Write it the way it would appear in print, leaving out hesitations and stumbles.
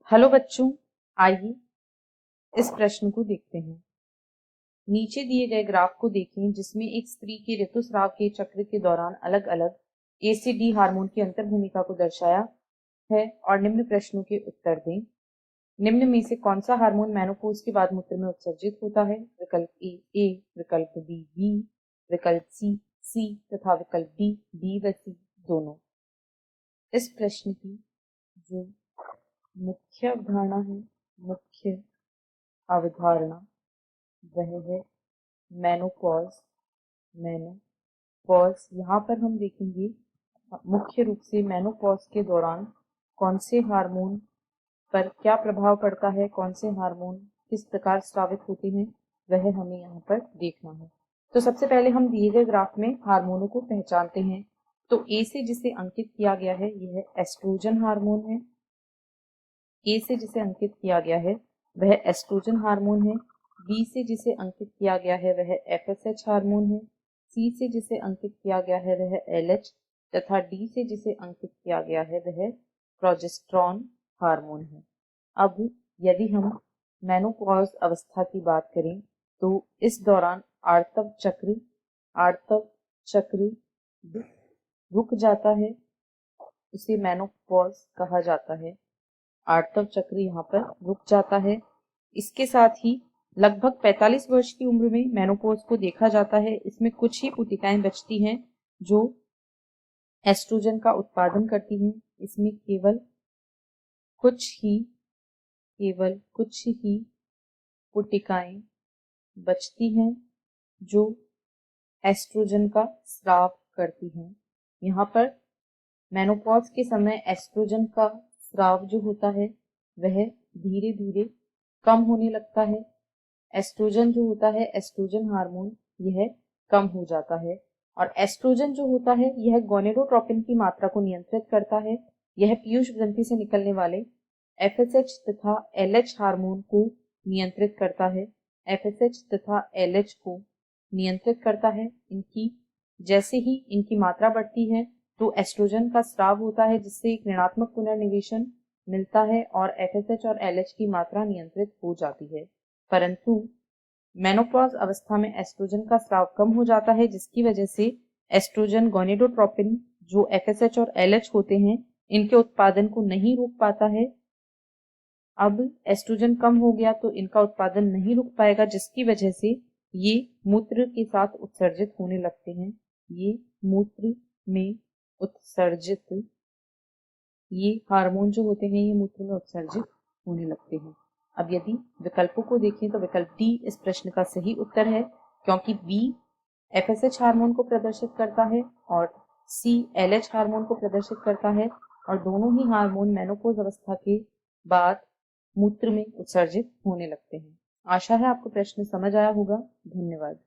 Hello बच्चों, आइए इस प्रश्न को देखते हैं। नीचे दिए गए ग्राफ को देखें जिसमें एक स्त्री के ऋतुस्राव के चक्र के दौरान अलग अलग ए से डी हार्मोन की अंतर भूमिका को दर्शाया है और निम्न प्रश्नों के उत्तर दें। निम्न में से कौन सा हार्मोन मेनोपॉज के बाद मूत्र में उत्सर्जित होता है? विकल्प ए, विकल्प बी, विकल्प सी तथा विकल्प डी व सी दोनों। इस प्रश्न की जो मुख्य अवधारणा है, मुख्य अवधारणा वह है मेनोपॉज। यहाँ पर हम देखेंगे मुख्य रूप से मेनोपॉज के दौरान कौन से हार्मोन पर क्या प्रभाव पड़ता है, कौन से हार्मोन किस प्रकार स्रावित होते हैं, वह हमें यहाँ पर देखना है। तो सबसे पहले हम दिए गए ग्राफ में हार्मोनों को पहचानते हैं। तो ए से जिसे अंकित किया गया है यह एस्ट्रोजन हार्मोन है। ए से जिसे अंकित किया गया है वह एस्ट्रोजन हार्मोन है। बी से जिसे अंकित किया गया है वह एफएसएच हार्मोन है। सी से जिसे अंकित किया गया है वह एलएच तथा डी से जिसे अंकित किया गया है वह प्रोजेस्टेरॉन हार्मोन है। अब यदि हम मेनोपॉज अवस्था की बात करें तो इस दौरान आर्तव चक्र रुक जाता है, उसे मेनोपॉज कहा जाता है। आर्तव चक्र यहाँ पर रुक जाता है। इसके साथ ही लगभग 45 वर्ष की उम्र में मेनोपॉज को देखा जाता है। इसमें कुछ ही पुटिकाएं बचती हैं जो एस्ट्रोजन का उत्पादन करती हैं। इसमें केवल कुछ ही पुटिकाएं बचती हैं जो एस्ट्रोजन का स्राव करती हैं। यहाँ पर मेनोपॉज के समय एस्ट्रोजन का स्राव जो होता है वह धीरे धीरे कम होने लगता है। एस्ट्रोजन जो होता है, एस्ट्रोजन हार्मोन, यह कम हो जाता है और एस्ट्रोजन जो होता है यह गोनेडोट्रोपिन की मात्रा को नियंत्रित करता है। यह पीयूष ग्रंथि से निकलने वाले एफएसएच तथा एलएच हार्मोन को नियंत्रित करता है। एफएसएच तथा एलएच को नियंत्रित करता है। जैसे ही इनकी मात्रा बढ़ती है तो एस्ट्रोजन का स्राव होता है जिससे एक ऋणात्मक पुनर्निवेशन मिलता है और एफएसएच और एलएच की मात्रा नियंत्रित हो जाती है। परंतु मेनोपॉज अवस्था में एस्ट्रोजन का स्राव कम हो जाता है जिसकी वजह से एस्ट्रोजन गोनेडोट्रोपिन जो एफएसएच और एलएच होते हैं इनके उत्पादन को नहीं रोक पाता है। अब एस्ट्रोजन कम हो गया तो इनका उत्पादन नहीं रुक पाएगा जिसकी वजह से ये मूत्र के साथ उत्सर्जित होने लगते हैं। ये मूत्र में उत्सर्जित ये हार्मोन जो होते हैं ये मूत्र में उत्सर्जित होने लगते हैं। अब यदि विकल्पों को देखें तो विकल्प डी इस प्रश्न का सही उत्तर है क्योंकि बी एफएसएच हार्मोन को प्रदर्शित करता है और सी एलएच हार्मोन को प्रदर्शित करता है और दोनों ही हार्मोन मेनोपॉज अवस्था के बाद मूत्र में उत्सर्जित होने लगते हैं। आशा है आपको प्रश्न समझ आया होगा। धन्यवाद।